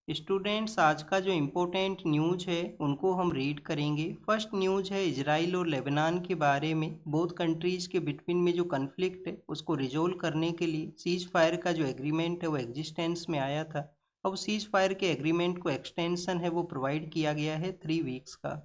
Students, आज का जो इम्पोर्टेंट न्यूज़ है उनको हम रीड करेंगे। फर्स्ट न्यूज़ है इजराइल और लेबनान के बारे में। बोथ कंट्रीज़ के बिटवीन में जो कन्फ्लिक्ट है उसको रिजोल्व करने के लिए सीज फायर का जो एग्रीमेंट है वो एग्जिस्टेंस में आया था। अब सीज फायर के एग्रीमेंट को एक्सटेंशन है वो प्रोवाइड किया गया है 3 वीक्स का।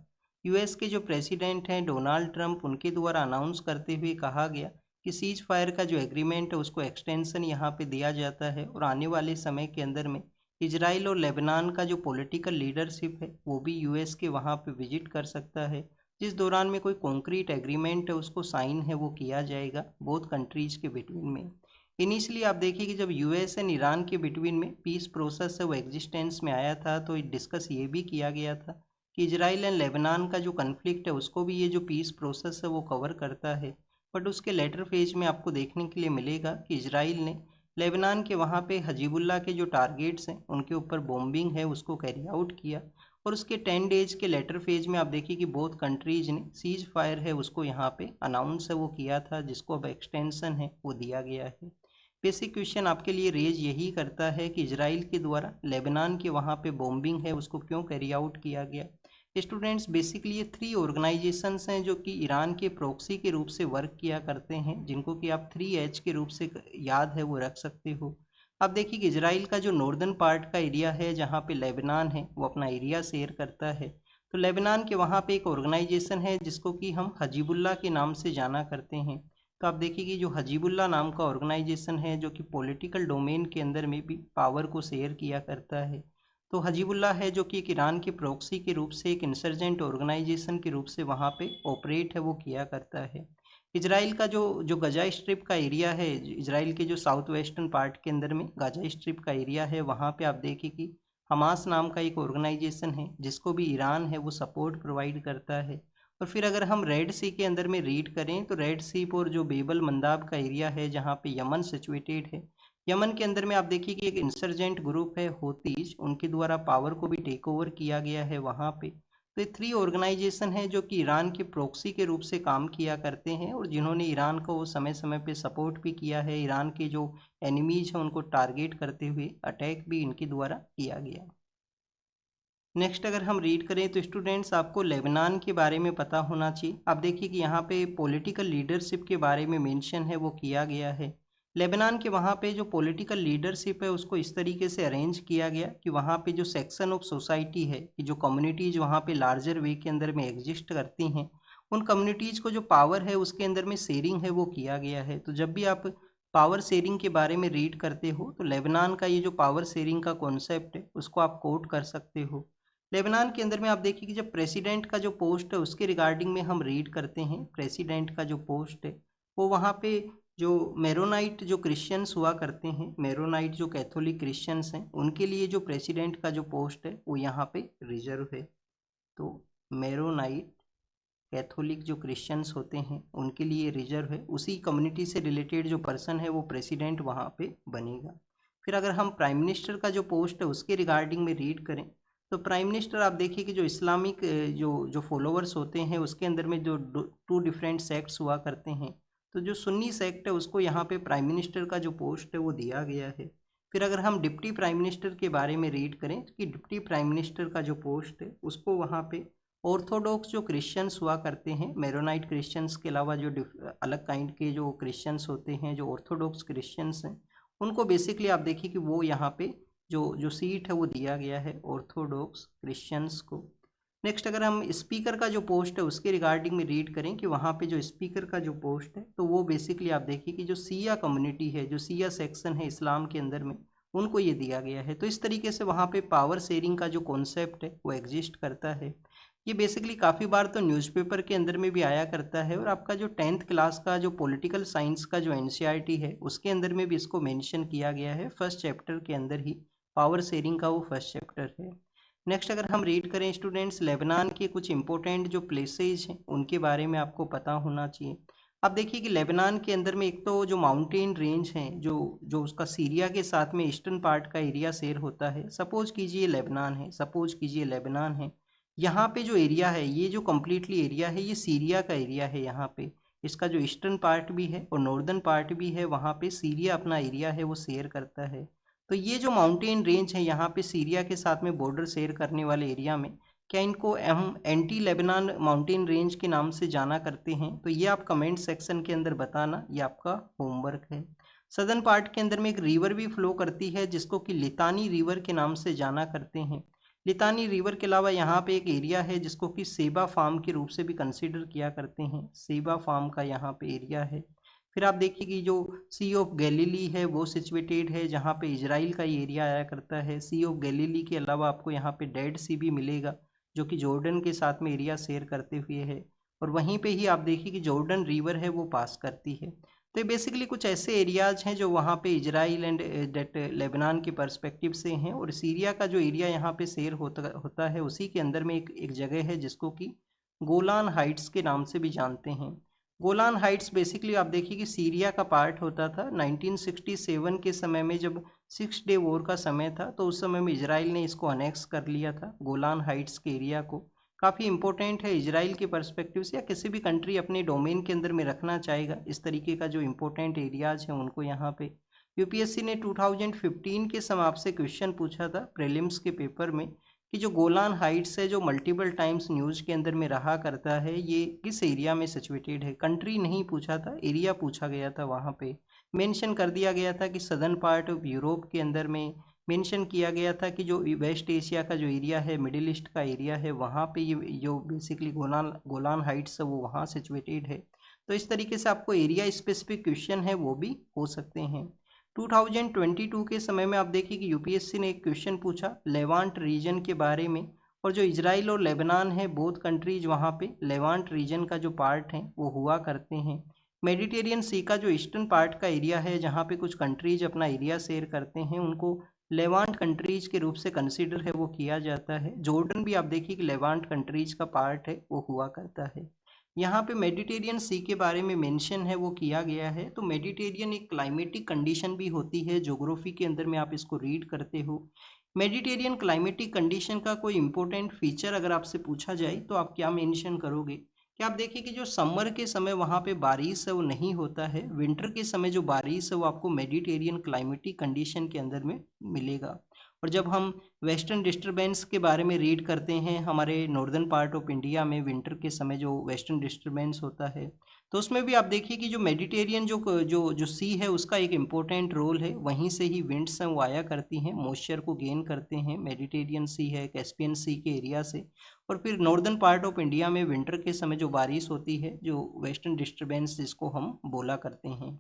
यूएस के जो प्रेसिडेंट हैं डोनाल्ड ट्रंप, उनके द्वारा अनाउंस करते हुए कहा गया कि सीज फायर का जो एग्रीमेंट है उसको एक्सटेंशन यहाँ पे दिया जाता है और आने वाले समय के अंदर में इजराइल और लेबनान का जो पॉलिटिकल लीडरशिप है वो भी यूएस के वहाँ पे विजिट कर सकता है, जिस दौरान में कोई कॉन्क्रीट एग्रीमेंट है उसको साइन है वो किया जाएगा बोथ कंट्रीज के बिटवीन में। इनिशियली आप देखिए कि जब यूएस एंड ईरान के बिटवीन में पीस प्रोसेस है वो एग्जिस्टेंस में आया था तो डिस्कस ये भी किया गया था कि इजराइल एंड लेबनान का जो कन्फ्लिक्ट है उसको भी ये जो पीस प्रोसेस है वो कवर करता है। बट उसके लेटर फेज में आपको देखने के लिए मिलेगा कि इजराइल ने लेबनान के वहाँ पे हजीबुल्ला के जो टारगेट्स हैं उनके ऊपर बॉम्बिंग है उसको कैरी आउट किया। और उसके 10 डेज के लेटर फेज में आप देखिए कि बोथ कंट्रीज ने सीज फायर है उसको यहाँ पे अनाउंस है वो किया था, जिसको अब एक्सटेंशन है वो दिया गया है। बेसिक क्वेश्चन आपके लिए रेज यही करता है कि इजराइल के द्वारा लेबनान के वहाँ पे बॉम्बिंग है उसको क्यों कैरी आउट किया गया। स्टूडेंट्स, बेसिकली ये 3 ऑर्गेनाइजेशंस हैं जो कि ईरान के प्रॉक्सी के रूप से वर्क किया करते हैं, जिनको कि आप 3H के रूप से याद है वो रख सकते हो। अब देखिए कि इजराइल का जो नॉर्दर्न पार्ट का एरिया है जहाँ पे लेबनान है वो अपना एरिया शेयर करता है। तो लेबनान के वहाँ पे एक ऑर्गेनाइजेशन है जिसको कि हम हजीबुल्ला के नाम से जाना करते हैं। तो आप देखिए कि जो हजीबुल्ला नाम का ऑर्गेनाइजेशन है जो कि पॉलिटिकल डोमेन के अंदर में भी पावर को शेयर किया करता है। तो हजीबुल्लाह है जो कि एक ईरान के प्रॉक्सी के रूप से एक इंसर्जेंट ऑर्गेनाइजेशन के रूप से वहाँ पे ऑपरेट है वो किया करता है। इजराइल का जो जो गजा स्ट्रिप का एरिया है, इजराइल के जो साउथ वेस्टर्न पार्ट के अंदर में गाजा स्ट्रिप का एरिया है, वहाँ पे आप देखिए कि हमास नाम का एक ऑर्गेनाइजेशन है जिसको भी ईरान है वो सपोर्ट प्रोवाइड करता है। और फिर अगर हम रेड सी के अंदर में रीड करें तो रेड सी और जो बेबल मंदाब का एरिया है जहाँ पे यमन सिचुएटेड है, यमन के अंदर में आप देखिए कि एक इंसर्जेंट ग्रुप है होतीज, उनके द्वारा पावर को भी टेक ओवर किया गया है वहाँ पे। तो ये 3 ऑर्गेनाइजेशन है जो कि ईरान के प्रॉक्सी के रूप से काम किया करते हैं और जिन्होंने ईरान को समय समय पे सपोर्ट भी किया है। ईरान के जो एनिमीज हैं उनको टारगेट करते हुए अटैक भी इनके द्वारा किया गया। नेक्स्ट अगर हम रीड करें तो स्टूडेंट्स, आपको लेबनान के बारे में पता होना चाहिए। आप देखिए कि यहाँ पे पॉलिटिकल लीडरशिप के बारे में मेंशन है वो किया गया है। लेबनान के वहाँ पे जो पॉलिटिकल लीडरशिप है उसको इस तरीके से अरेंज किया गया कि वहाँ पे जो सेक्शन ऑफ सोसाइटी है कि जो कम्युनिटीज़ वहाँ पे लार्जर वे के अंदर में एग्जिस्ट करती हैं, उन कम्युनिटीज़ को जो पावर है उसके अंदर में शेयरिंग है वो किया गया है। तो जब भी आप पावर शेयरिंग के बारे में रीड करते हो तो लेबनान का ये जो पावर शेयरिंग का कॉन्सेप्ट है उसको आप कोट कर सकते हो। लेबनान के अंदर में आप देखिए कि जब प्रेसिडेंट का जो पोस्ट है उसके रिगार्डिंग में हम रीड करते हैं, प्रेसिडेंट का जो पोस्ट है वो वहाँ पे जो मेरोनाइट जो क्रिश्चियंस हुआ करते हैं, मेरोनाइट जो कैथोलिक क्रिश्चियंस हैं, उनके लिए जो प्रेसिडेंट का जो पोस्ट है वो यहाँ पे रिजर्व है। तो मेरोनाइट कैथोलिक जो क्रिश्चियंस होते हैं उनके लिए रिजर्व है, उसी कम्युनिटी से रिलेटेड जो पर्सन है वो प्रेसिडेंट वहाँ पे बनेगा। फिर अगर हम प्राइम मिनिस्टर का जो पोस्ट है उसके रिगार्डिंग में रीड करें तो प्राइम मिनिस्टर आप देखिए कि जो इस्लामिक जो जो फॉलोअर्स होते हैं उसके अंदर में जो 2 डिफरेंट सेक्ट्स हुआ करते हैं, तो जो सुन्नी सेक्ट है उसको यहाँ पे प्राइम मिनिस्टर का जो पोस्ट है वो दिया गया है। फिर अगर हम डिप्टी प्राइम मिनिस्टर के बारे में रीड करें कि डिप्टी प्राइम मिनिस्टर का जो पोस्ट है उसको वहाँ पे ऑर्थोडॉक्स जो क्रिश्चियंस हुआ करते हैं, मेरोनाइट क्रिश्चियंस के अलावा जो अलग काइंड के जो क्रिश्चियंस होते हैं, जो ऑर्थोडॉक्स क्रिश्चियंस हैं, उनको बेसिकली आप देखिए कि वो यहाँ पे जो जो सीट है वो दिया गया है ऑर्थोडॉक्स क्रिश्चियंस को। नेक्स्ट अगर हम स्पीकर का जो पोस्ट है उसके रिगार्डिंग में रीड करें कि वहाँ पे जो स्पीकर का जो पोस्ट है तो वो बेसिकली आप देखिए कि जो सिया कम्युनिटी है, जो सिया सेक्शन है इस्लाम के अंदर में, उनको ये दिया गया है। तो इस तरीके से वहाँ पे पावर शेयरिंग का जो कॉन्सेप्ट है वो एग्जिस्ट करता है। ये बेसिकली काफ़ी बार तो न्यूज़पेपर के अंदर में भी आया करता है और आपका जो 10th क्लास का जो पॉलिटिकल साइंस का जो एनसीईआरटी है उसके अंदर में भी इसको मेंशन किया गया है, फर्स्ट चैप्टर के अंदर ही पावर शेयरिंग का वो फर्स्ट चैप्टर है। नेक्स्ट अगर हम रीड करें स्टूडेंट्स, लेबनान के कुछ इंपॉर्टेंट जो प्लेसेज हैं उनके बारे में आपको पता होना चाहिए। आप देखिए कि लेबनान के अंदर में एक तो जो माउंटेन रेंज हैं जो जो उसका सीरिया के साथ में ईस्टर्न पार्ट का एरिया शेयर होता है। सपोज कीजिए लेबनान है, सपोज कीजिए लेबनान है, यहाँ पे जो एरिया है ये जो कम्प्लीटली एरिया है ये सीरिया का एरिया है। यहाँ पे इसका जो ईस्टर्न पार्ट भी है और नॉर्दर्न पार्ट भी है, वहाँ पे सीरिया अपना एरिया है वो शेयर करता है। तो ये जो माउंटेन रेंज है यहाँ पे सीरिया के साथ में बॉर्डर शेयर करने वाले एरिया में, क्या इनको हम एंटी लेबनान माउंटेन रेंज के नाम से जाना करते हैं? तो ये आप कमेंट सेक्शन के अंदर बताना, ये आपका होमवर्क है। सदर्न पार्ट के अंदर में एक रिवर भी फ्लो करती है जिसको कि लितानी रिवर के नाम से जाना करते हैं। लितानी रिवर के अलावा यहाँ पे एक एरिया है जिसको कि सेबा फार्म के रूप से भी कंसिडर किया करते हैं। सेबा फार्म का यहाँ पे एरिया है। फिर आप देखिए कि जो सी ऑफ गैलीली है वो सिचुएटेड है जहाँ पे इजराइल का ये एरिया आया करता है। सी ऑफ गैलीली के अलावा आपको यहाँ पे डेड सी भी मिलेगा जो कि जॉर्डन के साथ में एरिया शेयर करते हुए है, और वहीं पे ही आप देखिए कि जॉर्डन रिवर है वो पास करती है। तो ये बेसिकली कुछ ऐसे एरियाज हैं जो वहाँ पे इजराइल एंड डेट लेबनान के पर्सपेक्टिव से हैं, और सीरिया का जो एरिया यहाँ पे शेयर होता है उसी के अंदर में एक जगह है जिसको कि गोलान हाइट्स के नाम से भी जानते हैं। गोलान हाइट्स बेसिकली आप देखिए कि सीरिया का पार्ट होता था। 1967 के समय में जब 6 डे वॉर का समय था तो उस समय में इजराइल ने इसको अनेक्स कर लिया था, गोलान हाइट्स के एरिया को। काफ़ी इंपॉर्टेंट है इजराइल के पर्सपेक्टिव से, या किसी भी कंट्री अपने डोमेन के अंदर में रखना चाहेगा इस तरीके का जो इंपॉर्टेंट एरियाज हैं उनको यहाँ पे। यूपीएससी ने 2015 के समय आपसे क्वेश्चन पूछा था प्रीलिम्स के पेपर में कि जो गोलान हाइट्स है जो मल्टीपल टाइम्स न्यूज़ के अंदर में रहा करता है, ये किस एरिया में सिचुएटेड है? कंट्री नहीं पूछा था, एरिया पूछा गया था। वहाँ पे मेंशन कर दिया गया था कि सदर्न पार्ट ऑफ यूरोप के अंदर में मेंशन किया गया था कि जो वेस्ट एशिया का जो एरिया है, मिडिल ईस्ट का एरिया है, वहाँ पे ये जो बेसिकली गोलान हाइट्स है वो वहाँ सिचुएटेड है। तो इस तरीके से आपको एरिया स्पेसिफिक क्वेश्चन है वो भी हो सकते हैं। 2022 के समय में आप देखिए कि यूपीएससी ने एक क्वेश्चन पूछा लेवांट रीजन के बारे में, और जो इजराइल और लेबनान है बोथ कंट्रीज वहाँ पे लेवांट रीजन का जो पार्ट है वो हुआ करते हैं। मेडिटेरियन सी का जो ईस्टर्न पार्ट का एरिया है जहाँ पे कुछ कंट्रीज अपना एरिया शेयर करते हैं उनको लेवांट कंट्रीज के रूप से कंसिडर है वो किया जाता है। जॉर्डन भी आप देखिए कि लेवांट कंट्रीज का पार्ट है वो हुआ करता है। यहाँ पे मेडिटेरियन सी के बारे में मेंशन है वो किया गया है। तो मेडिटेरियन एक क्लाइमेटिक कंडीशन भी होती है, ज्योग्राफी के अंदर में आप इसको रीड करते हो। मेडिटेरियन क्लाइमेटिक कंडीशन का कोई इंपॉर्टेंट फीचर अगर आपसे पूछा जाए तो आप क्या मेंशन करोगे? कि आप देखिए कि जो समर के समय वहाँ पे बारिश है वो नहीं होता है, विंटर के समय जो बारिश है वो आपको मेडिटेरियन क्लाइमेटिक कंडीशन के अंदर में मिलेगा। और जब हम वेस्टर्न डिस्टरबेंस के बारे में रीड करते हैं हमारे नॉर्दर्न पार्ट ऑफ इंडिया में विंटर के समय जो वेस्टर्न डिस्टरबेंस होता है, तो उसमें भी आप देखिए कि जो मेडिटेरियन जो जो जो सी है उसका एक इम्पोर्टेंट रोल है। वहीं से ही विंड्स हैं वो आया करती हैं, मॉइस्चर को गेन करते हैं। मेडिटेरियन सी है कैस्पियन सी के एरिया से, और फिर नॉर्दर्न पार्ट ऑफ इंडिया में विंटर के समय जो बारिश होती है, जो वेस्टर्न डिस्टरबेंस जिसको हम बोला करते हैं।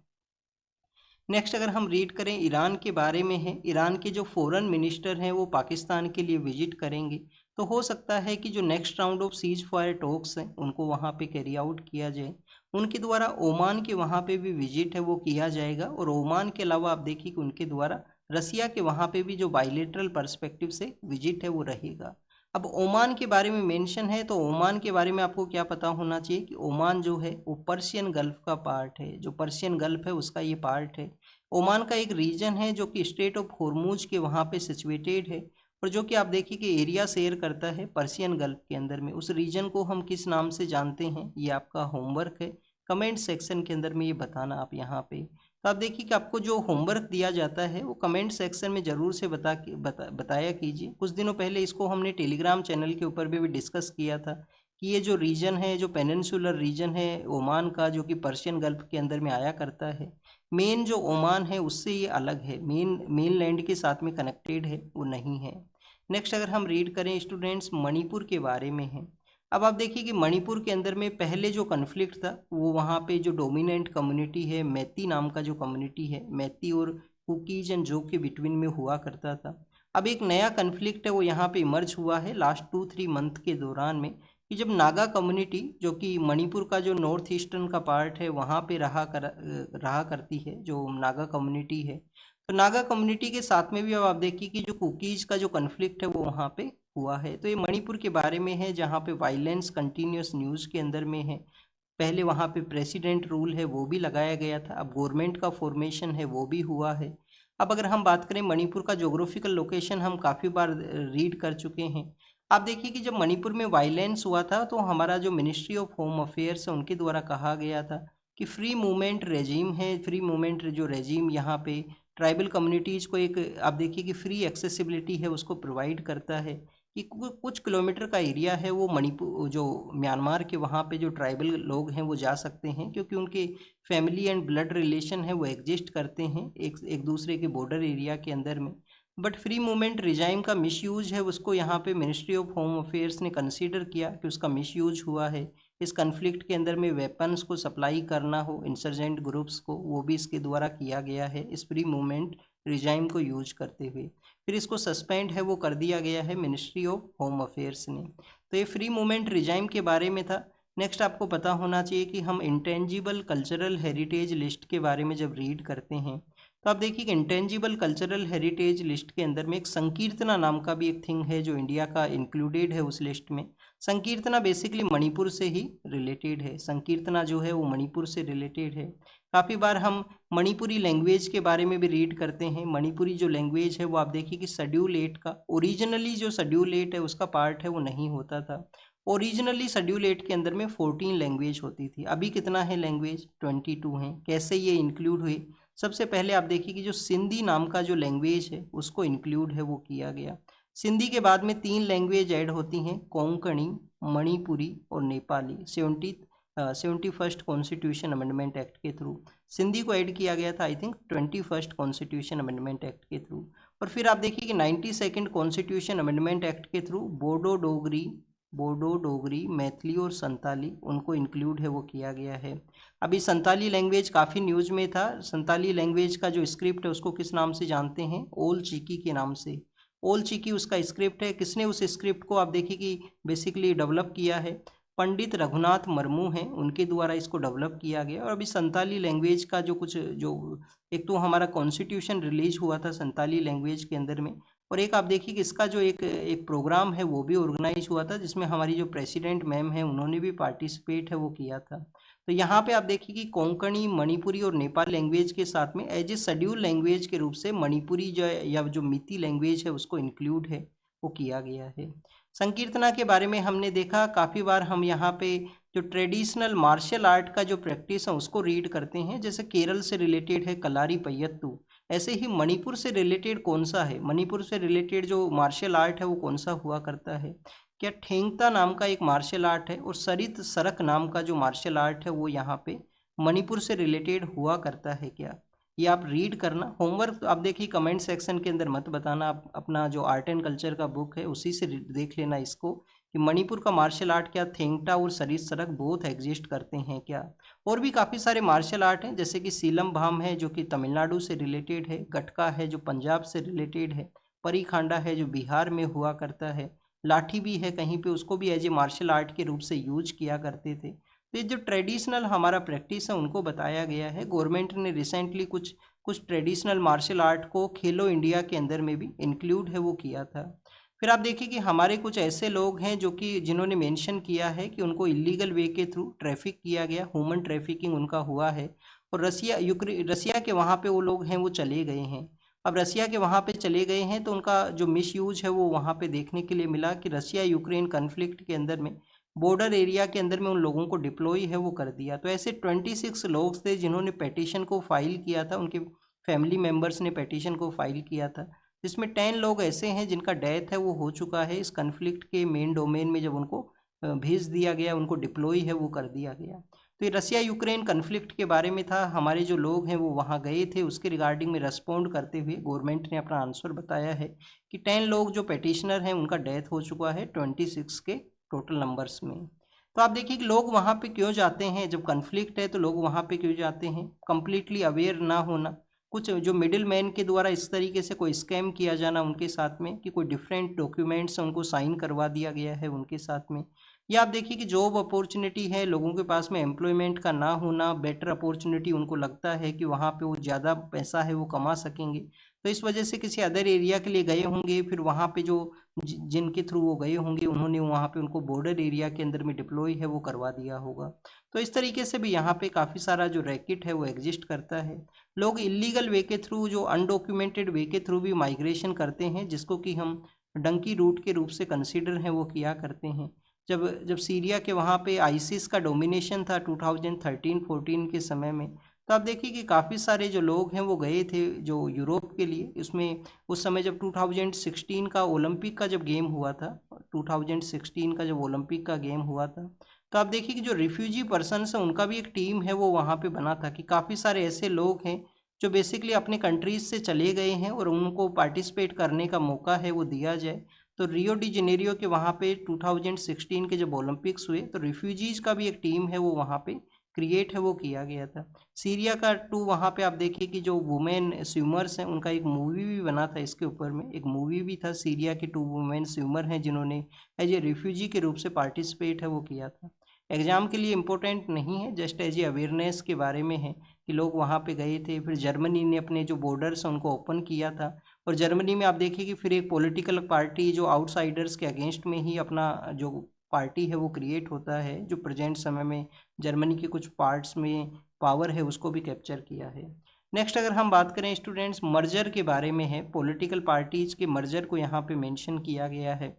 नेक्स्ट अगर हम रीड करें ईरान के बारे में है, ईरान के जो फॉरेन मिनिस्टर हैं वो पाकिस्तान के लिए विजिट करेंगे। तो हो सकता है कि जो next round of cease fire talks हैं उनको वहाँ पे कैरी आउट किया जाए। उनके द्वारा ओमान के वहाँ पे भी विजिट है वो किया जाएगा, और ओमान के अलावा आप देखिए कि उनके द्वारा रसिया के वहाँ पे भी जो बाइलेटरल पर्सपेक्टिव से विजिट है वो रहेगा। अब ओमान के बारे में मेंशन है, तो ओमान के बारे में आपको क्या पता होना चाहिए कि ओमान जो है वो पर्शियन गल्फ का पार्ट है। जो पर्शियन गल्फ है उसका ये पार्ट है। ओमान का एक रीजन है जो कि स्टेट ऑफ हॉर्मूज के वहाँ पे सिचुएटेड है, और जो कि आप देखिए कि एरिया शेयर करता है पर्शियन गल्फ के अंदर में। उस रीजन को हम किस नाम से जानते हैं, ये आपका होमवर्क है। कमेंट सेक्शन के अंदर में ये बताना आप यहाँ पे। तो आप देखिए कि आपको जो होमवर्क दिया जाता है वो कमेंट सेक्शन में ज़रूर से बताया कीजिए। कुछ दिनों पहले इसको हमने टेलीग्राम चैनल के ऊपर भी डिस्कस किया था कि ये जो रीजन है, जो पेनिनसुलर रीजन है ओमान का, जो कि पर्शियन गल्फ के अंदर में आया करता है, मेन जो ओमान है उससे ये अलग है, मेन लैंड के साथ में कनेक्टेड है, वो नहीं है। नेक्स्ट अगर हम रीड करें स्टूडेंट्स मणिपुर के बारे में है। अब आप देखिए कि मणिपुर के अंदर में पहले जो कन्फ्लिक्ट था वो वहाँ पे जो डोमिनेंट कम्युनिटी है मैती नाम का जो कम्युनिटी है, मैती और कुकीज एंड जो के बिटवीन में हुआ करता था। अब एक नया कन्फ्लिक्ट है वो यहाँ पे इमर्ज हुआ है लास्ट 2-3 मंथ के दौरान में, कि जब नागा कम्युनिटी जो कि मणिपुर का जो नॉर्थ ईस्टर्न का पार्ट है वहाँ पे रहा करती है, जो नागा कम्युनिटी है, तो नागा कम्युनिटी के साथ में भी अब आप देखिए कि जो कुकीज का जो कन्फ्लिक्ट है वो वहाँ पे हुआ है। तो ये मणिपुर के बारे में है जहाँ पे वायलेंस कंटिन्यूस न्यूज़ के अंदर में है। पहले वहाँ पे प्रेसिडेंट रूल है वो भी लगाया गया था, अब गवर्नमेंट का फॉर्मेशन है वो भी हुआ है। अब अगर हम बात करें मणिपुर का जोग्राफिकल लोकेशन हम काफ़ी बार रीड कर चुके हैं। आप देखिए कि जब मणिपुर में वायलेंस हुआ था तो हमारा जो मिनिस्ट्री ऑफ होम अफेयर्स है उनके द्वारा कहा गया था कि फ्री मूवमेंट रेजीम है, फ्री मूवमेंट जो रेजीम यहाँ पे ट्राइबल कम्युनिटीज़ को एक आप देखिए कि फ्री एक्सेसिबिलिटी है उसको प्रोवाइड करता है कि कुछ किलोमीटर का एरिया है वो मणिपुर जो म्यांमार के वहाँ पे जो ट्राइबल लोग हैं वो जा सकते हैं, क्योंकि उनके फैमिली एंड ब्लड रिलेशन है वो एग्जिस्ट करते हैं एक एक दूसरे के बॉर्डर एरिया के अंदर में। बट फ्री मूवमेंट रिजाइम का मिसयूज है उसको यहाँ पे मिनिस्ट्री ऑफ होम अफेयर्स ने कंसीडर किया कि उसका मिसयूज हुआ है। इस कन्फ्लिक्ट के अंदर में वेपन्स को सप्लाई करना हो इंसर्जेंट ग्रुप्स को, वो भी इसके द्वारा किया गया है इस फ्री मूवमेंट रिजाइम को यूज करते हुए। फिर इसको सस्पेंड है वो कर दिया गया है मिनिस्ट्री ऑफ होम अफेयर्स ने। तो ये फ्री मूवमेंट रिजाइम के बारे में था। नेक्स्ट आपको पता होना चाहिए कि हम इंटेंजिबल कल्चरल हेरिटेज लिस्ट के बारे में जब रीड करते हैं तो आप देखिए कि इंटेंजिबल कल्चरल हेरिटेज लिस्ट के अंदर में एक संकीर्तना नाम का भी एक थिंग है जो इंडिया का इंक्लूडेड है उस लिस्ट में। संकीर्तना बेसिकली मणिपुर से ही रिलेटेड है, संकीर्तना जो है वो मणिपुर से रिलेटेड है। काफ़ी बार हम मणिपुरी लैंग्वेज के बारे में भी रीड करते हैं। मणिपुरी जो लैंग्वेज है वो आप देखिए कि शेड्यूल 8 का ओरिजिनली जो शेड्यूल 8 है उसका पार्ट है वो नहीं होता था। ओरिजिनली शेड्यूल 8 के अंदर में 14 लैंग्वेज होती थी, अभी कितना है लैंग्वेज 22 हैं। कैसे ये इंक्लूड हुए? सबसे पहले आप देखिए कि जो सिंधी नाम का जो लैंग्वेज है उसको इंक्लूड है वो किया गया। सिंधी के बाद में 3 लैंग्वेज ऐड होती हैं, कोंकणी, मणिपुरी और Nepali. 71st constitution amendment act के थ्रू सिंधी को ऐड किया गया था, I think 21st constitution amendment act के थ्रू। और फिर आप देखिए कि 92nd कॉन्स्टिट्यूशन अमेंडमेंट एक्ट के थ्रू बोडो डोगरी, मैथिली और संताली उनको इंक्लूड है वो किया गया है। अभी संताली लैंग्वेज काफ़ी न्यूज़ में था। संताली लैंग्वेज का जो स्क्रिप्ट है उसको किस नाम से जानते हैं? ओल चिकी के नाम से। ओल चिकी उसका स्क्रिप्ट है। किसने उस स्क्रिप्ट को आप देखिए कि बेसिकली डेवलप किया है? पंडित रघुनाथ मुर्मू हैं, उनके द्वारा इसको डेवलप किया गया। और अभी संताली लैंग्वेज का जो कुछ जो एक तो हमारा कॉन्स्टिट्यूशन रिलीज हुआ था संताली लैंग्वेज के अंदर में, और एक आप देखिए कि इसका जो एक प्रोग्राम है वो भी ऑर्गेनाइज हुआ था जिसमें हमारी जो प्रेसिडेंट मैम है उन्होंने भी पार्टिसिपेट है वो किया था। तो यहाँ पे आप देखिए कि कोंकणी, मणिपुरी और नेपाल लैंग्वेज के साथ में एज ए शेड्यूल लैंग्वेज के रूप से मणिपुरी जो है या जो मिती लैंग्वेज है उसको इंक्लूड है वो किया गया है। संकीर्तना के बारे में हमने देखा, काफ़ी बार हम यहाँ पे जो ट्रेडिशनल मार्शल आर्ट का जो प्रैक्टिस है उसको रीड करते हैं। जैसे केरल से रिलेटेड है कलारी पय्यत्तू, ऐसे ही मणिपुर से रिलेटेड कौन सा है? मणिपुर से रिलेटेड जो मार्शल आर्ट है वो कौन सा हुआ करता है? क्या ठेंगता नाम का एक मार्शल आर्ट है और सरित सरक नाम का जो मार्शल आर्ट है वो यहाँ पे मणिपुर से रिलेटेड हुआ करता है क्या? ये आप रीड करना। होमवर्क आप देखिए कमेंट सेक्शन के अंदर मत बताना, आप अपना जो आर्ट एंड कल्चर का बुक है उसी से देख लेना इसको कि मणिपुर का मार्शल आर्ट क्या थेंगटा और सरित सरक बोथ एग्जिस्ट करते हैं क्या। और भी काफ़ी सारे मार्शल आर्ट हैं जैसे कि सीलम भाम है जो कि तमिलनाडु से रिलेटेड है, गटका है जो पंजाब से रिलेटेड है, परी खांडा है जो बिहार में हुआ करता है, लाठी भी है कहीं पे, उसको भी एज ए मार्शल आर्ट के रूप से यूज किया करते थे। तो ये जो ट्रेडिशनल हमारा प्रैक्टिस है उनको बताया गया है। गवर्नमेंट ने रिसेंटली कुछ कुछ ट्रेडिशनल मार्शल आर्ट को खेलो इंडिया के अंदर में भी इंक्लूड है वो किया था। फिर आप देखिए कि हमारे कुछ ऐसे लोग हैं जो कि जिन्होंने मेंशन किया है कि उनको इलीगल वे के थ्रू ट्रैफिक किया गया, ह्यूमन ट्रैफिकिंग उनका हुआ है और रसिया के वहाँ पे वो लोग हैं वो चले गए हैं। अब रसिया के वहाँ पे चले गए हैं तो उनका जो मिसयूज है वो वहाँ पे देखने के लिए मिला कि रसिया यूक्रेन कन्फ्लिक्ट के अंदर में बॉर्डर एरिया के अंदर में उन लोगों को डिप्लॉय है वो कर दिया। तो ऐसे 26 लोग थे जिन्होंने पेटिशन को फाइल किया था, उनके फैमिली मेम्बर्स ने पेटिशन को फाइल किया था, जिसमें 10 लोग ऐसे हैं जिनका डेथ है वो हो चुका है इस कन्फ्लिक्ट के मेन डोमेन में। जब उनको भेज दिया गया, उनको डिप्लॉय है वो कर दिया गया। तो ये रसिया यूक्रेन कन्फ्लिक्ट के बारे में था। हमारे जो लोग हैं वो वहाँ गए थे, उसके रिगार्डिंग में रेस्पॉन्ड करते हुए गवर्नमेंट ने अपना आंसर बताया है कि 10 लोग जो पेटिशनर हैं उनका डेथ हो चुका है 26 के टोटल नंबर्स में। तो आप देखिए कि लोग वहाँ पे क्यों जाते हैं, जब कन्फ्लिक्ट है तो लोग वहाँ पे क्यों जाते हैं? कंप्लीटली अवेयर ना होना, कुछ जो मिडिल मैन के द्वारा इस तरीके से कोई स्कैम किया जाना उनके साथ में कि कोई डिफरेंट डॉक्यूमेंट्स उनको साइन करवा दिया गया है उनके साथ में। या आप देखिए कि जॉब अपॉर्चुनिटी है, लोगों के पास में एम्प्लॉयमेंट का ना होना, बेटर अपॉर्चुनिटी उनको लगता है कि वहाँ पे वो ज़्यादा पैसा है वो कमा सकेंगे, तो इस वजह से किसी अदर एरिया के लिए गए होंगे। फिर वहाँ पे जो जिनके थ्रू वो गए होंगे उन्होंने वहाँ पे उनको बॉर्डर एरिया के अंदर में डिप्लॉय है वो करवा दिया होगा। तो इस तरीके से भी यहाँ पे काफ़ी सारा जो रैकेट है वो एग्जिस्ट करता है। लोग इलीगल वे के थ्रू, जो अनडॉक्यूमेंटेड वे के थ्रू भी माइग्रेशन करते हैं, जिसको कि हम डंकी रूट के रूप से कंसीडर हैं वो किया करते हैं। जब जब सीरिया के वहाँ पे आईसिस का डोमिनेशन था 2013-14 के समय में, तो आप देखिए कि काफ़ी सारे जो लोग हैं वो गए थे जो यूरोप के लिए। इसमें उस समय जब 2016 का ओलंपिक का जब गेम हुआ था, 2016 का जब ओलंपिक का गेम हुआ था, तो आप देखिए कि जो रिफ्यूजी पर्सनस हैं उनका भी एक टीम है वो वहाँ पे बना था, कि काफ़ी सारे ऐसे लोग हैं जो बेसिकली अपने कंट्रीज से चले गए हैं और उनको पार्टिसिपेट करने का मौका है वो दिया जाए। तो रियो डी जेनेरियो के वहाँ पे 2016 के जब ओलंपिक्स हुए तो रिफ्यूजीज का भी एक टीम है वो वहाँ पे क्रिएट है वो किया गया था। सीरिया का टू वहाँ पे आप देखिए कि जो वुमेन स्विमर्स हैं उनका एक मूवी भी बना था इसके ऊपर में, एक मूवी भी था, सीरिया के टू वुमेन स्विमर हैं जिन्होंने एज ए रिफ्यूजी के रूप से पार्टिसिपेट है वो किया था। एग्जाम के लिए इम्पोर्टेंट नहीं है, जस्ट एज ए अवेयरनेस के बारे में है कि लोग वहाँ पे गए थे। फिर जर्मनी ने अपने जो बॉर्डर्स हैं उनको ओपन किया था, और जर्मनी में आप देखिए कि फिर एक पॉलिटिकल पार्टी जो आउटसाइडर्स के अगेंस्ट में ही अपना जो पार्टी है वो क्रिएट होता है, जो प्रेजेंट समय में जर्मनी के कुछ पार्ट्स में पावर है उसको भी कैप्चर किया है। नेक्स्ट अगर हम बात करें स्टूडेंट्स मर्जर के बारे में है, पॉलिटिकल पार्टीज के मर्जर को यहाँ पे मेंशन किया गया है।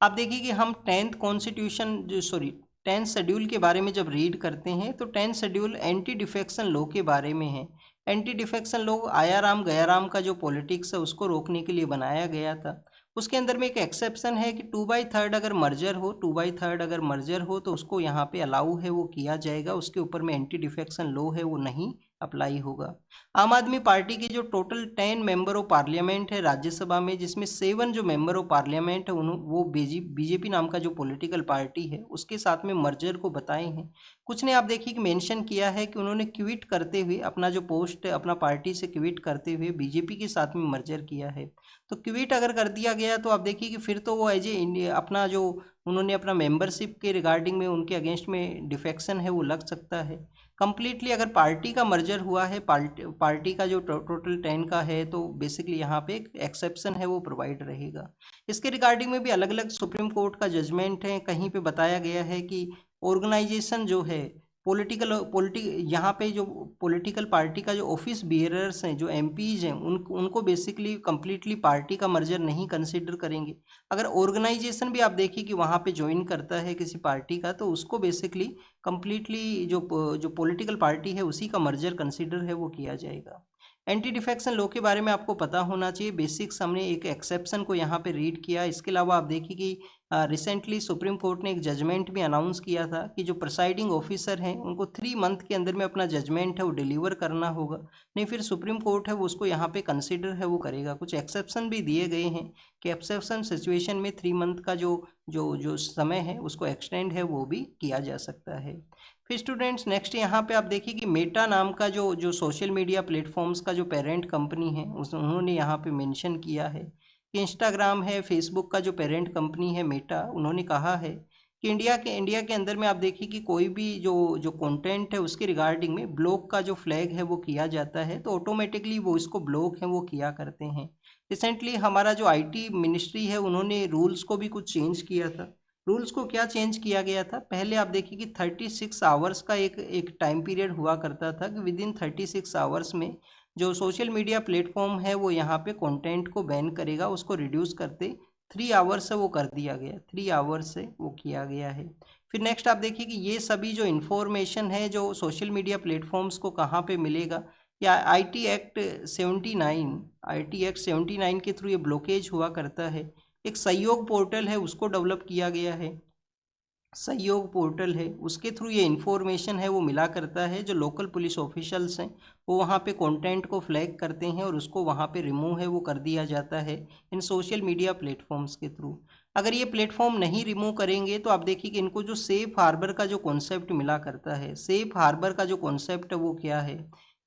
आप देखिए कि हम 10th कॉन्स्टिट्यूशन जो सॉरी 10th शेड्यूल के बारे में जब रीड करते हैं तो 10th schedule anti defection law के बारे में है। Anti defection law Aaya Ram Gaya Ram का जो पॉलिटिक्स है उसको रोकने के लिए बनाया गया था। उसके अंदर में एक एक्सेप्शन है कि 2/3 अगर मर्जर हो, 2/3 अगर मर्जर हो तो उसको यहाँ पे अलाउ है वो किया जाएगा, उसके ऊपर में एंटी डिफेक्शन लॉ है वो नहीं अप्लाई होगा। आम आदमी पार्टी की जो टोटल 10 मेंबर ऑफ पार्लियामेंट है राज्यसभा में, जिसमें 7 जो मेंबर ऑफ पार्लियामेंट है वो बीजेपी नाम का जो पॉलिटिकल पार्टी है उसके साथ में मर्जर को बताए हैं। कुछ ने आप देखिए कि मेंशन किया है कि उन्होंने क्विट करते हुए अपना जो पोस्ट अपना पार्टी से क्विट करते हुए बीजेपी के साथ में मर्जर किया है। तो क्विट अगर कर दिया गया तो आप देखिए कि फिर तो वो एज ए अपना जो उन्होंने अपना मेंबरशिप के रिगार्डिंग में उनके अगेंस्ट में डिफेक्शन है वो लग सकता है। कंप्लीटली अगर पार्टी का मर्जर हुआ है, पार्टी का जो टोटल 10 का है, तो बेसिकली यहाँ पे एक एक्सेप्शन है वो प्रोवाइड रहेगा। इसके रिगार्डिंग में भी अलग अलग सुप्रीम कोर्ट का जजमेंट है। कहीं पे बताया गया है कि ऑर्गेनाइजेशन जो है यहाँ पे जो पॉलिटिकल पार्टी का जो ऑफिस बियरर्स हैं, जो एमपीज हैं, उनको बेसिकली कंप्लीटली पार्टी का मर्जर नहीं कंसिडर करेंगे। अगर ऑर्गेनाइजेशन भी आप देखिए कि वहाँ पे ज्वाइन करता है किसी पार्टी का तो उसको बेसिकली कंप्लीटली जो पॉलिटिकल पार्टी है उसी का मर्जर कंसिडर है वो किया जाएगा। एंटी डिफेक्शन लॉ के बारे में आपको पता होना चाहिए, बेसिक्स हमने एक एक्सेप्शन को यहाँ पे रीड किया। इसके अलावा आप देखिए कि रिसेंटली सुप्रीम कोर्ट ने एक जजमेंट भी अनाउंस किया था कि जो प्रिसाइडिंग ऑफिसर हैं उनको 3 मंथ के अंदर में अपना जजमेंट है वो डिलीवर करना होगा, नहीं फिर सुप्रीम कोर्ट है वो उसको यहाँ पे कंसिडर है वो करेगा। कुछ एक्सेप्शन भी दिए गए हैं कि एक्सेप्शन सिचुएशन में 3 मंथ का जो जो जो समय है उसको एक्सटेंड है वो भी किया जा सकता है। फिर स्टूडेंट्स नेक्स्ट यहाँ पे आप देखिए कि मेटा नाम का जो जो सोशल मीडिया प्लेटफॉर्म्स का जो पेरेंट कंपनी है उस उन्होंने यहाँ पे मेंशन किया है कि इंस्टाग्राम है, फेसबुक का जो पेरेंट कंपनी है मेटा, उन्होंने कहा है कि इंडिया के अंदर में आप देखिए कि कोई भी जो जो कंटेंट है उसके रिगार्डिंग में ब्लॉक का जो फ्लैग है वो किया जाता है तो ऑटोमेटिकली वो इसको ब्लॉक है वो किया करते हैं। रिसेंटली हमारा जो आईटी मिनिस्ट्री है उन्होंने रूल्स को भी कुछ चेंज किया था। रूल्स को क्या चेंज किया गया था, पहले आप देखिए कि 36 आवर्स का एक टाइम पीरियड हुआ करता था कि विद इन 36 आवर्स में जो सोशल मीडिया प्लेटफॉर्म है वो यहाँ पे कंटेंट को बैन करेगा, उसको रिड्यूस करते 3 आवर्स से वो कर दिया गया, 3 आवर्स से वो किया गया है। फिर नेक्स्ट आप देखिए कि ये सभी जो इन्फॉर्मेशन है जो सोशल मीडिया प्लेटफॉर्म्स को कहाँ पे मिलेगा, या आई टी एक्ट 79 के थ्रू ये ब्लॉकेज हुआ करता है। एक सहयोग पोर्टल है उसको डेवलप किया गया है, सहयोग पोर्टल है उसके थ्रू ये इन्फॉर्मेशन है वो मिला करता है। जो लोकल पुलिस ऑफिशियल्स हैं वो वहाँ पे कंटेंट को फ्लैग करते हैं और उसको वहाँ पे रिमूव है वो कर दिया जाता है इन सोशल मीडिया प्लेटफॉर्म्स के थ्रू। अगर ये प्लेटफॉर्म नहीं रिमूव करेंगे तो आप देखिए कि इनको जो सेफ हार्बर का जो कॉन्सेप्ट मिला करता है, सेफ हार्बर का जो कॉन्सेप्ट है वो क्या है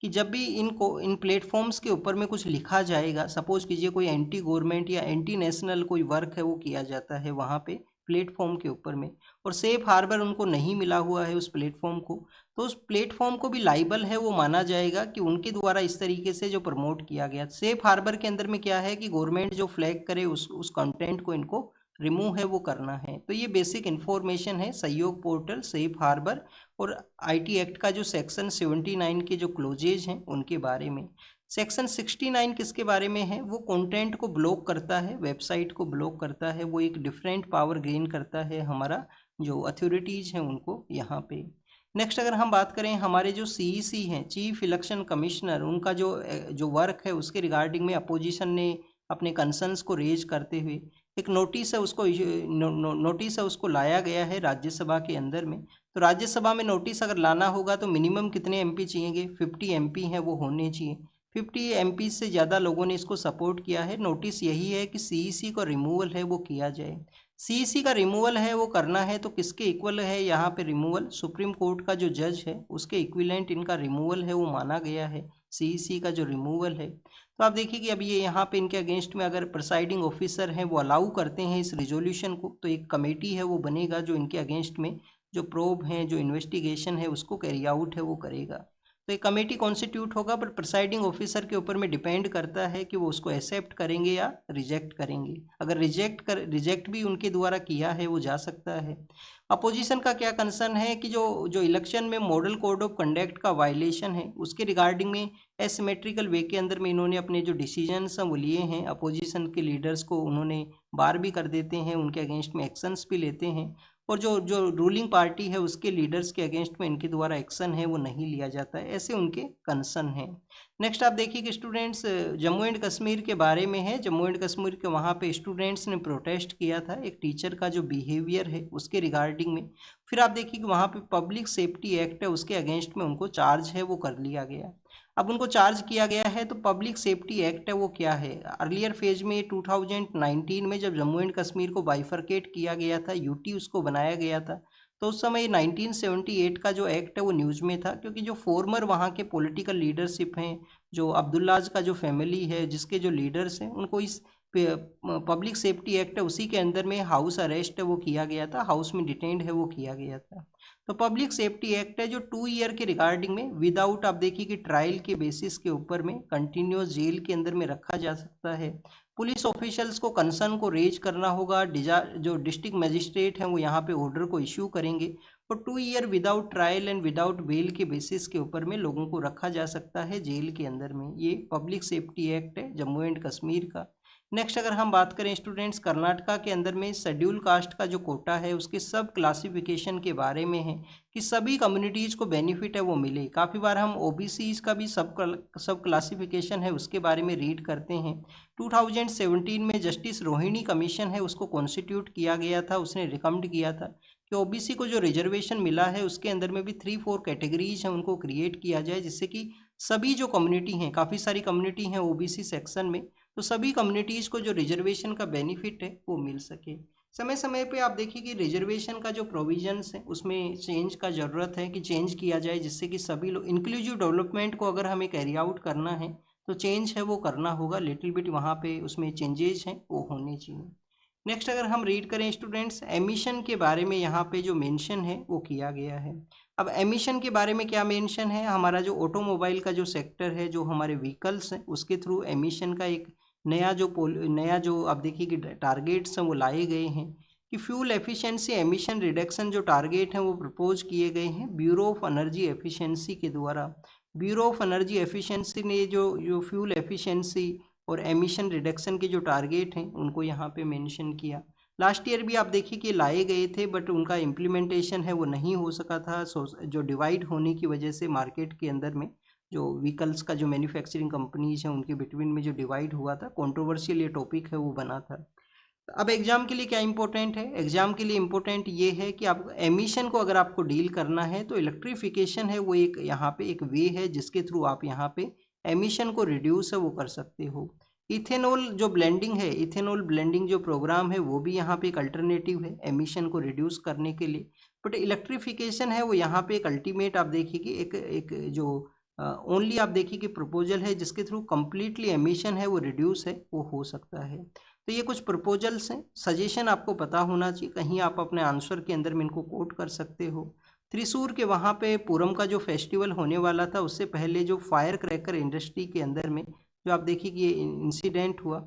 कि जब भी इनको इन प्लेटफॉर्म्स के ऊपर में कुछ लिखा जाएगा, सपोज कीजिए कोई एंटी गवर्नमेंट या एंटी नेशनल कोई वर्क है वो किया जाता है वहाँ पे प्लेटफॉर्म के ऊपर में, और सेफ हार्बर उनको नहीं मिला हुआ है उस प्लेटफॉर्म को, तो उस प्लेटफॉर्म को भी लाइबल है वो माना जाएगा कि उनके द्वारा इस तरीके से जो प्रमोट किया गया। सेफ हार्बर के अंदर में क्या है कि गवर्नमेंट जो फ्लैग करे उस कंटेंट को इनको रिमूव है वो करना है। तो ये बेसिक इन्फॉर्मेशन है सहयोग पोर्टल, सेफ हार्बर और आईटी एक्ट का जो सेक्शन 79 के जो क्लोजेज हैं उनके बारे में। सेक्शन 69 किसके बारे में है, वो कंटेंट को ब्लॉक करता है, वेबसाइट को ब्लॉक करता है, वो एक डिफरेंट पावर गेन करता है हमारा जो अथॉरिटीज़ हैं उनको यहाँ पे। नेक्स्ट अगर हम बात करें हमारे जो सीईसी हैं, चीफ इलेक्शन कमिश्नर, उनका जो जो वर्क है उसके रिगार्डिंग में अपोजिशन ने अपने कंसर्न्स को रेज करते हुए एक नोटिस है उसको नोटिस है उसको लाया गया है राज्यसभा के अंदर में। तो राज्यसभा में नोटिस अगर लाना होगा तो मिनिमम कितने एमपी चाहिए? 50 एमपी हैं वो होने चाहिए। 50 एमपी से ज़्यादा लोगों ने इसको सपोर्ट किया है। नोटिस यही है कि सीईसी का रिमूवल है वो किया जाए। सीईसी का रिमूवल है वो करना है तो किसके इक्वल है यहाँ पे रिमूवल? सुप्रीम कोर्ट का जो जज है उसके इक्विवेलेंट इनका रिमूवल है वो माना गया है, सीईसी का जो रिमूवल है। तो आप देखिए कि अब ये यहाँ पे इनके अगेंस्ट में अगर प्रिसाइडिंग ऑफिसर हैं वो अलाउ करते हैं इस रिजोल्यूशन को, तो एक कमेटी है वो बनेगा जो इनके अगेंस्ट में जो प्रोब हैं, जो इन्वेस्टिगेशन है उसको कैरी आउट है वो करेगा। तो एक कमेटी कॉन्स्टिट्यूट होगा, पर प्रिसाइडिंग ऑफिसर के ऊपर में डिपेंड करता है कि वो उसको एक्सेप्ट करेंगे या रिजेक्ट करेंगे। अगर रिजेक्ट भी उनके द्वारा किया है वो जा सकता है। अपोजिशन का क्या कंसर्न है कि जो जो इलेक्शन में मॉडल कोड ऑफ कंडक्ट का वायलेशन है उसके रिगार्डिंग में एसिमेट्रिकल वे के अंदर में इन्होंने अपने जो डिसीजंस हैं वो लिए हैं। अपोजिशन के लीडर्स को उन्होंने बार भी कर देते हैं, उनके अगेंस्ट में एक्शंस भी लेते हैं, और जो जो रूलिंग पार्टी है उसके लीडर्स के अगेंस्ट में इनके द्वारा एक्शन है वो नहीं लिया जाता है, ऐसे उनके कंसर्न हैं। नेक्स्ट आप देखिए कि स्टूडेंट्स जम्मू एंड कश्मीर के बारे में है। जम्मू एंड कश्मीर के वहाँ पे स्टूडेंट्स ने प्रोटेस्ट किया था एक टीचर का जो बिहेवियर है उसके रिगार्डिंग में। फिर आप देखिए कि वहाँ पे पब्लिक सेफ्टी एक्ट है उसके अगेंस्ट में उनको चार्ज है वो कर लिया गया। अब उनको चार्ज किया गया है तो पब्लिक सेफ्टी एक्ट है वो क्या है? अर्लियर फेज में 2019 में जब जम्मू एंड कश्मीर को बाइफरकेट किया गया था, यूटी उसको बनाया गया था, तो उस समय 1978 का जो एक्ट है वो न्यूज़ में था, क्योंकि जो फॉर्मर वहाँ के पॉलिटिकल लीडरशिप हैं, जो अब्दुल्लाज का जो फैमिली है जिसके जो लीडर्स हैं, उनको इस पब्लिक सेफ्टी एक्ट है उसी के अंदर में हाउस अरेस्ट है वो किया गया था, हाउस में डिटेन्ड है वो किया गया था। तो पब्लिक सेफ्टी एक्ट है जो 2 ईयर के रिगार्डिंग में विदाउट आप देखिए कि ट्रायल के बेसिस के ऊपर में कंटिन्यूस जेल के अंदर में रखा जा सकता है। पुलिस ऑफिशियल्स को कंसर्न को रेज करना होगा, जो डिस्ट्रिक्ट मजिस्ट्रेट हैं वो यहाँ पे ऑर्डर को इश्यू करेंगे, और 2 year without trial and without bail के बेसिस के ऊपर में लोगों को रखा जा सकता है जेल के अंदर में। ये पब्लिक सेफ्टी एक्ट है जम्मू एंड कश्मीर का। नेक्स्ट अगर हम बात करें स्टूडेंट्स, कर्नाटका के अंदर में शेड्यूल कास्ट का जो कोटा है उसके सब क्लासिफिकेशन के बारे में है कि सभी कम्युनिटीज़ को बेनिफिट है वो मिले। काफ़ी बार हम ओबीसीज का भी सब क्लासिफिकेशन है उसके बारे में रीड करते हैं। 2017 में जस्टिस रोहिणी कमीशन है उसको कॉन्स्टिट्यूट किया गया था, उसने रिकमेंड किया था कि ओबीसी को जो रिजर्वेशन मिला है उसके अंदर में भी 3-4 कैटेगरीज हैं उनको क्रिएट किया जाए, जिससे कि सभी जो कम्युनिटी हैं, काफ़ी सारी कम्युनिटी हैं ओबीसी सेक्शन में, तो सभी कम्युनिटीज़ को जो रिजर्वेशन का बेनिफिट है वो मिल सके। समय समय पे आप देखिए कि रिजर्वेशन का जो प्रोविजंस है उसमें चेंज का ज़रूरत है कि चेंज किया जाए, जिससे कि सभी लोग इंक्लूसिव डेवलपमेंट को अगर हमें कैरी आउट करना है तो चेंज है वो करना होगा, लिटिल बिट वहाँ पे उसमें चेंजेस हैं वो होने चाहिए। नेक्स्ट अगर हम रीड करें स्टूडेंट्स, एमिशन के बारे में यहाँ पे जो मेंशन है वो किया गया है। अब एमिशन के बारे में क्या मेंशन है? हमारा जो ऑटोमोबाइल का जो सेक्टर है, जो हमारे व्हीकल्स हैं, उसके थ्रू एमिशन का एक नया जो आप देखिए कि टारगेट्स हैं वो लाए गए हैं कि फ्यूल एफिशिएंसी एमिशन रिडक्शन जो टारगेट हैं वो प्रपोज किए गए हैं ब्यूरो ऑफ एनर्जी एफिशिएंसी के द्वारा। ब्यूरो ऑफ एनर्जी एफिशिएंसी ने जो जो फ्यूल एफिशिएंसी और एमिशन रिडक्शन के जो टारगेट हैं उनको यहाँ पे मेंशन किया। लास्ट ईयर भी आप देखिए कि लाए गए थे, बट उनका इम्प्लीमेंटेशन है वो नहीं हो सका था, जो डिवाइड होने की वजह से मार्केट के अंदर में जो व्हीकल्स का जो मैन्युफैक्चरिंग कंपनीज हैं उनके बिटवीन में जो डिवाइड हुआ था, कंट्रोवर्शियल ये टॉपिक है वो बना था। अब एग्जाम के लिए क्या इंपॉर्टेंट है? एग्जाम के लिए इंपॉर्टेंट ये है कि आप एमिशन को अगर आपको डील करना है तो इलेक्ट्रिफिकेशन है वो एक यहाँ पे एक वे है जिसके थ्रू आप यहाँ पे एमिशन को रिड्यूस है वो कर सकते हो। इथेनॉल जो ब्लेंडिंग है, इथेनॉल ब्लेंडिंग जो प्रोग्राम है वो भी यहाँ पे एक अल्टरनेटिव है एमिशन को रिड्यूस करने के लिए। बट इलेक्ट्रिफिकेशन है वो यहाँ पे एक अल्टीमेट आप देखिए कि एक जो ओनली आप देखिए कि प्रपोजल है जिसके थ्रू कम्प्लीटली एमिशन है वो रिड्यूस है वो हो सकता है। तो ये कुछ प्रपोजल्स हैं, सजेशन आपको पता होना चाहिए, कहीं आप अपने आंसर के अंदर में इनको कोट कर सकते हो। त्रिशूर के वहाँ पे पूरम का जो फेस्टिवल होने वाला था उससे पहले जो फायर क्रैकर इंडस्ट्री के अंदर में जो आप देखिए कि ये इंसिडेंट हुआ,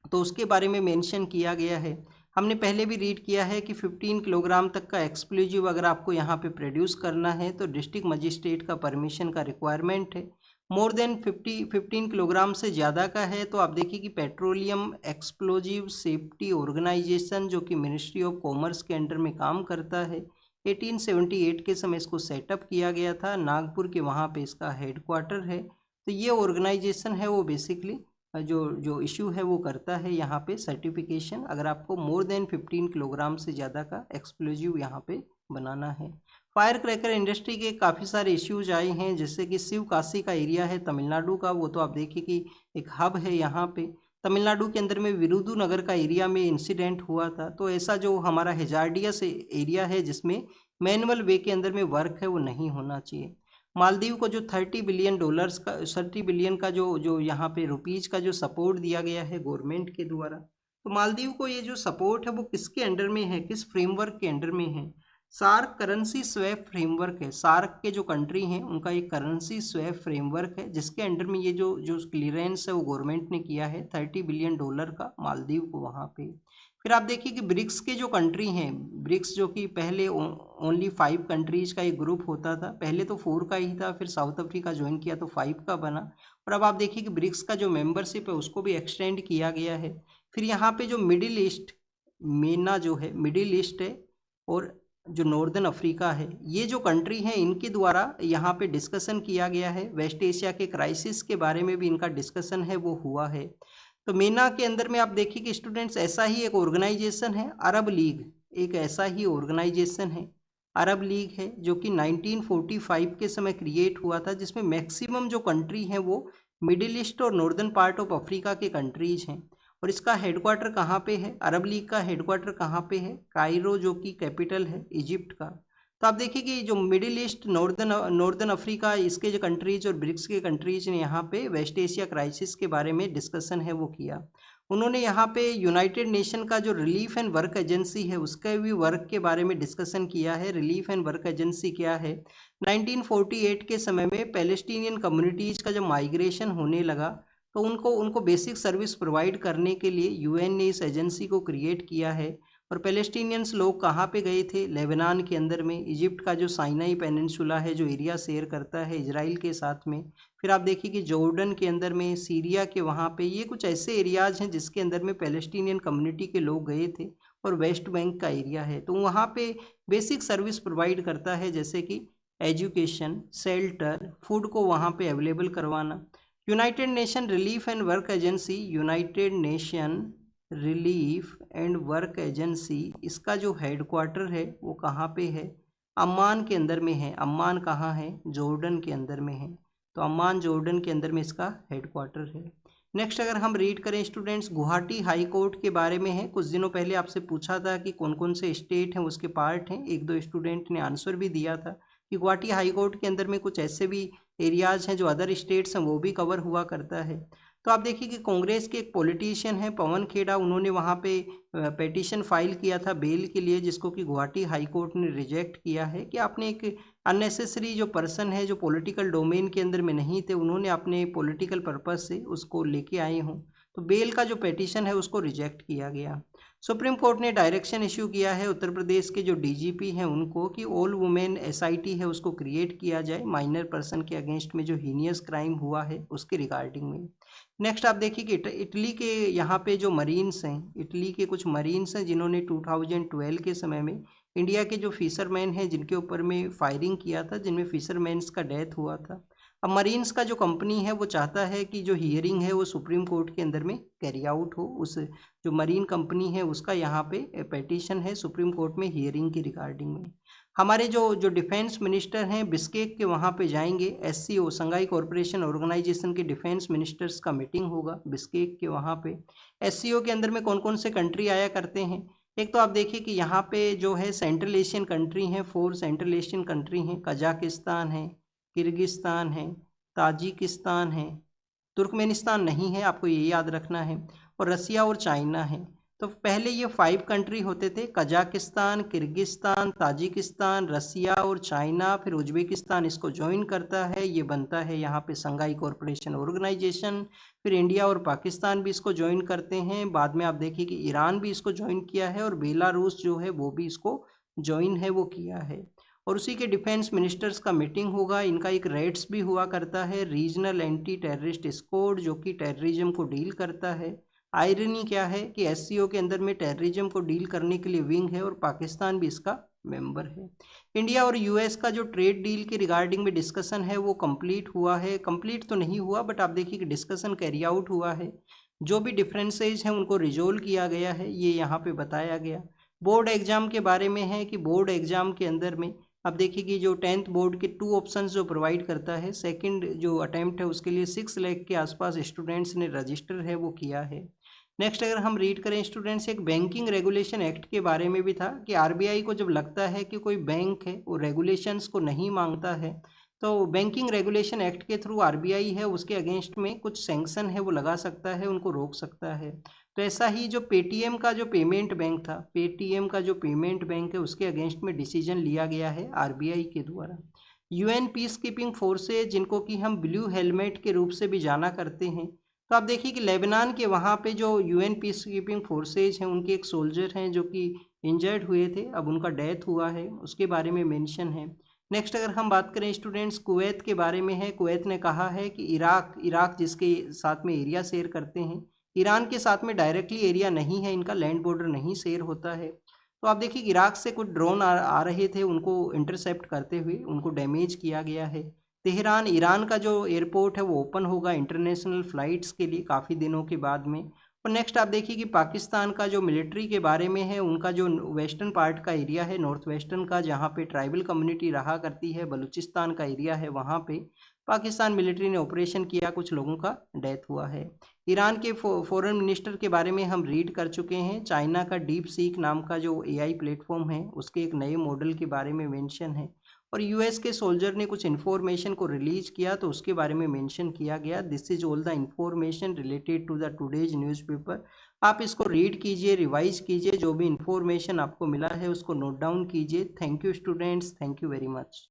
तो उसके बारे में मेंशन किया गया है। हमने पहले भी रीड किया है कि 15 किलोग्राम तक का एक्सप्लोजिव अगर आपको यहाँ पे प्रोड्यूस करना है तो डिस्ट्रिक्ट मजिस्ट्रेट का परमिशन का रिक्वायरमेंट है। मोर देन 15 किलोग्राम से ज़्यादा का है तो आप देखिए कि पेट्रोलियम एक्सप्लोजिव सेफ्टी ऑर्गेनाइजेशन जो कि मिनिस्ट्री ऑफ कॉमर्स के अंडर में काम करता है, 1878 के समय इसको सेटअप किया गया था, नागपुर के वहाँ पे इसका हेडक्वार्टर है। तो ये ऑर्गेनाइजेशन है वो बेसिकली जो जो इशू है वो करता है यहाँ पे सर्टिफिकेशन, अगर आपको मोर देन 15 किलोग्राम से ज़्यादा का एक्सप्लोजिव यहाँ पे बनाना है। फायर क्रैकर इंडस्ट्री के काफ़ी सारे इश्यूज आए हैं, जैसे कि शिव काशी का एरिया है तमिलनाडु का, वो तो आप देखिए कि एक हब है यहाँ पे। तमिलनाडु के अंदर में विरुदुनगर का एरिया में इंसिडेंट हुआ था। तो ऐसा जो हमारा हेजार्डियस एरिया है जिसमें मैनुअल वे के अंदर में वर्क है वो नहीं होना चाहिए। मालदीव को जो $30 बिलियन का जो जो यहाँ पे रुपीज़ का जो सपोर्ट दिया गया है गवर्नमेंट के द्वारा, तो मालदीव को ये जो सपोर्ट है वो किसके अंडर में है, किस फ्रेमवर्क के अंडर में है? सार्क करेंसी स्वैप फ्रेमवर्क है। सार्क के जो कंट्री हैं उनका एक करेंसी स्वैप फ्रेमवर्क है, जिसके अंडर में ये जो जो क्लियरेंस है वो गवर्नमेंट ने किया है $30 बिलियन का मालदीव को वहाँ पे। फिर आप देखिए कि ब्रिक्स के जो कंट्री हैं, ब्रिक्स जो कि पहले ओनली 5 कंट्रीज का एक ग्रुप होता था, पहले तो 4 का ही था, फिर साउथ अफ्रीका ज्वाइन किया तो 5 का बना, और अब आप देखिए कि ब्रिक्स का जो मेंबरशिप है उसको भी एक्सटेंड किया गया है। फिर यहाँ पे जो मिडिल ईस्ट, मेना जो है मिडिल ईस्ट है, और जो नॉर्दर्न अफ्रीका है, ये जो कंट्री हैं इनके द्वारा यहाँ पे डिस्कशन किया गया है। वेस्ट एशिया के क्राइसिस के बारे में भी इनका डिस्कशन है वो हुआ है। तो मेना के अंदर में आप देखिए कि स्टूडेंट्स ऐसा ही एक ऑर्गेनाइजेशन है अरब लीग, एक ऐसा ही ऑर्गेनाइजेशन है अरब लीग है, जो कि 1945 के समय क्रिएट हुआ था, जिसमें मैक्सिमम जो कंट्री हैं वो मिडिल ईस्ट और नॉर्दर्न पार्ट ऑफ अफ्रीका के कंट्रीज हैं। और इसका हेडक्वार्टर कहाँ पे है, अरब लीग का हेडक्वार्टर कहाँ पे है? कायरो, जो कि कैपिटल है इजिप्ट का। तो आप देखिए कि जो मिडिल ईस्ट, नॉर्दर्न अफ्रीका, इसके जो कंट्रीज और ब्रिक्स के कंट्रीज ने यहाँ पे वेस्ट एशिया क्राइसिस के बारे में डिस्कशन है वो किया। उन्होंने यहाँ पे यूनाइटेड नेशन का जो रिलीफ एंड वर्क एजेंसी है उसके भी वर्क के बारे में डिस्कशन किया है। रिलीफ एंड वर्क एजेंसी क्या है? 1948 के समय में पैलेस्टीनियन कम्युनिटीज़ का जब माइग्रेशन होने लगा, तो उनको उनको बेसिक सर्विस प्रोवाइड करने के लिए यूएन ने इस एजेंसी को क्रिएट किया है। और पैलेस्टीनियंस लोग कहाँ पे गए थे? लेबनान के अंदर में, इजिप्ट का जो साइनाई पेनिनसुला है जो एरिया शेयर करता है इजराइल के साथ में। फिर आप देखिए कि जॉर्डन के अंदर में, सीरिया के वहाँ पे, ये कुछ ऐसे एरियाज हैं जिसके अंदर में पैलेस्टीनियन कम्युनिटी के लोग गए थे। और वेस्ट बैंक का एरिया है, तो वहाँ पे बेसिक सर्विस प्रोवाइड करता है, जैसे कि एजुकेशन, शेल्टर, फूड को वहाँ पे अवेलेबल करवाना। United nation relief and work agency, United nation relief and work agency, इसका जो हेडक्वार्टर है वो कहाँ पे है? अम्मान के अंदर में है। अम्मान कहाँ है? जॉर्डन के अंदर में है। तो अम्मान जॉर्डन के अंदर में इसका हेडक्वार्टर है। नेक्स्ट अगर हम रीड करें स्टूडेंट्स, गुवाहाटी हाई कोर्ट के बारे में है। कुछ दिनों पहले आपसे पूछा था कि कौन कौन से स्टेट हैं उसके पार्ट हैं, एक दो स्टूडेंट ने आंसर भी दिया था कि गुवाहाटी हाई कोर्ट के अंदर में कुछ ऐसे भी एरियाज हैं जो अदर स्टेट्स हैं वो भी कवर हुआ करता है। तो आप देखिए कि कांग्रेस के एक पॉलिटिशियन हैं पवन खेड़ा, उन्होंने वहाँ पे पेटिशन फाइल किया था बेल के लिए, जिसको कि गुवाहाटी हाई कोर्ट ने रिजेक्ट किया है कि आपने एक अननेसेसरी जो पर्सन है जो पॉलिटिकल डोमेन के अंदर में नहीं थे, उन्होंने अपने पॉलिटिकल पर्पस से उसको लेके आए हों, तो बेल का जो पेटिशन है उसको रिजेक्ट किया गया। सुप्रीम कोर्ट ने डायरेक्शन इशू किया है उत्तर प्रदेश के जो डीजीपी हैं उनको कि ऑल वुमेन एसआईटी है उसको क्रिएट किया जाए माइनर पर्सन के अगेंस्ट में जो हीनियस क्राइम हुआ है उसके रिगार्डिंग में। नेक्स्ट आप देखिए कि इटली के यहाँ पे जो मरीन्स हैं, इटली के कुछ मरीन्स हैं जिन्होंने 2012 के समय में इंडिया के जो फिशरमैन हैं जिनके ऊपर में फायरिंग किया था, जिनमें फिशरमैन्स का डेथ हुआ था। अब मरीन्स का जो कंपनी है वो चाहता है कि जो हियरिंग है वो सुप्रीम कोर्ट के अंदर में कैरी आउट हो, उस जो मरीन कंपनी है उसका यहाँ पे पेटिशन है सुप्रीम कोर्ट में हियरिंग की रिगार्डिंग में। हमारे जो जो डिफेंस मिनिस्टर हैं बिस्केक के वहाँ पे जाएंगे, एससीओ संघाई कॉरपोरेशन ऑर्गेनाइजेशन के डिफेंस मिनिस्टर्स का मीटिंग होगा बिस्केक के वहाँ पे। एससीओ के अंदर में कौन कौन से कंट्री आया करते हैं? एक तो आप देखिए कि यहाँ पे जो है सेंट्रल एशियन कंट्री हैं, 4 सेंट्रल एशियन कंट्री हैं, कजाकिस्तान है, किर्गिस्तान है, ताजिकिस्तान है, तुर्कमेनिस्तान नहीं है, आपको ये याद रखना है, और रसिया और चाइना है। तो पहले ये 5 कंट्री होते थे, कजाकिस्तान, किर्गिस्तान, ताजिकिस्तान, रसिया और चाइना। फिर उज्बेकिस्तान इसको ज्वाइन करता है, ये बनता है यहाँ पे संघाई कॉरपोरेशन ऑर्गेनाइजेशन। फिर इंडिया और पाकिस्तान भी इसको ज्वाइन करते हैं। बाद में आप देखिए कि ईरान भी इसको ज्वाइन किया है, और बेलारूस जो है वो भी इसको ज्वाइन है वो किया है। और उसी के डिफेंस मिनिस्टर्स का मीटिंग होगा। इनका एक रेट्स भी हुआ करता है, रीजनल एंटी टेररिस्ट स्क्वाड, जो कि टेररिज्म को डील करता है। आयरनी क्या है कि एससीओ के अंदर में टेररिज्म को डील करने के लिए विंग है और पाकिस्तान भी इसका मेंबर है। इंडिया और यूएस का जो ट्रेड डील के रिगार्डिंग में डिस्कशन है वो कंप्लीट हुआ है, कंप्लीट तो नहीं हुआ बट आप देखिए कि डिस्कशन कैरी आउट हुआ है। जो भी डिफरेंसेज हैं उनको रिजोल्व किया गया है, ये यहाँ पे बताया गया। बोर्ड एग्जाम के बारे में है कि बोर्ड एग्जाम के अंदर में अब देखिए कि जो 10th बोर्ड के 2 ऑप्शंस जो प्रोवाइड करता है, सेकंड जो अटेम्प्ट है उसके लिए 6 लाख के आसपास स्टूडेंट्स ने रजिस्टर है वो किया है। नेक्स्ट अगर हम रीड करें स्टूडेंट्स, एक बैंकिंग रेगुलेशन एक्ट के बारे में भी था कि आरबीआई को जब लगता है कि कोई बैंक है वो रेगुलेशंस को नहीं मांगता है तो बैंकिंग रेगुलेशन एक्ट के थ्रू आरबीआई है उसके अगेंस्ट में कुछ सैंक्शन है वो लगा सकता है, उनको रोक सकता है। तो ऐसा ही जो पेटीएम का जो पेमेंट बैंक था, पेटीएम का जो पेमेंट बैंक है उसके अगेंस्ट में डिसीजन लिया गया है आरबीआई के द्वारा। यूएन पीस कीपिंग फोर्सेज जिनको कि हम ब्लू हेलमेट के रूप से भी जाना करते हैं, तो आप देखिए कि लेबनान के वहाँ पे जो यूएन पीस कीपिंग फोर्सेज हैं उनके एक सोल्जर हैं जो कि इंजर्ड हुए थे, अब उनका डेथ हुआ है, उसके बारे में मेंशन है। नेक्स्ट अगर हम बात करें स्टूडेंट्स, कुवैत के बारे में है। कुवैत ने कहा है कि इराक जिसके साथ में एरिया शेयर करते हैं, ईरान के साथ में डायरेक्टली एरिया नहीं है, इनका लैंड बॉर्डर नहीं शेयर होता है। तो आप देखिए इराक से कुछ ड्रोन आ रहे थे, उनको इंटरसेप्ट करते हुए उनको डैमेज किया गया है। तेहरान ईरान का जो एयरपोर्ट है वो ओपन होगा इंटरनेशनल फ़्लाइट्स के लिए काफ़ी दिनों के बाद में। और नेक्स्ट आप देखिए कि पाकिस्तान का जो मिलिट्री के बारे में है, उनका जो वेस्टर्न पार्ट का एरिया है, नॉर्थ वेस्टर्न का, जहाँ पे ट्राइबल कम्युनिटी रहा करती है, बलूचिस्तान का एरिया है, वहाँ पे पाकिस्तान मिलिट्री ने ऑपरेशन किया, कुछ लोगों का डेथ हुआ है। ईरान के फॉरेन मिनिस्टर के बारे में हम रीड कर चुके हैं। चाइना का डीप सीक नाम का जो एआई प्लेटफॉर्म है उसके एक नए मॉडल के बारे में मेंशन है। और यूएस के सोल्जर ने कुछ इन्फॉर्मेशन को रिलीज किया तो उसके बारे में मेंशन किया गया। This is all the information related to the today's newspaper. आप इसको रीड कीजिए, रिवाइज कीजिए, जो भी इन्फॉर्मेशन आपको मिला है उसको नोट डाउन कीजिए। Thank you students, thank you very much.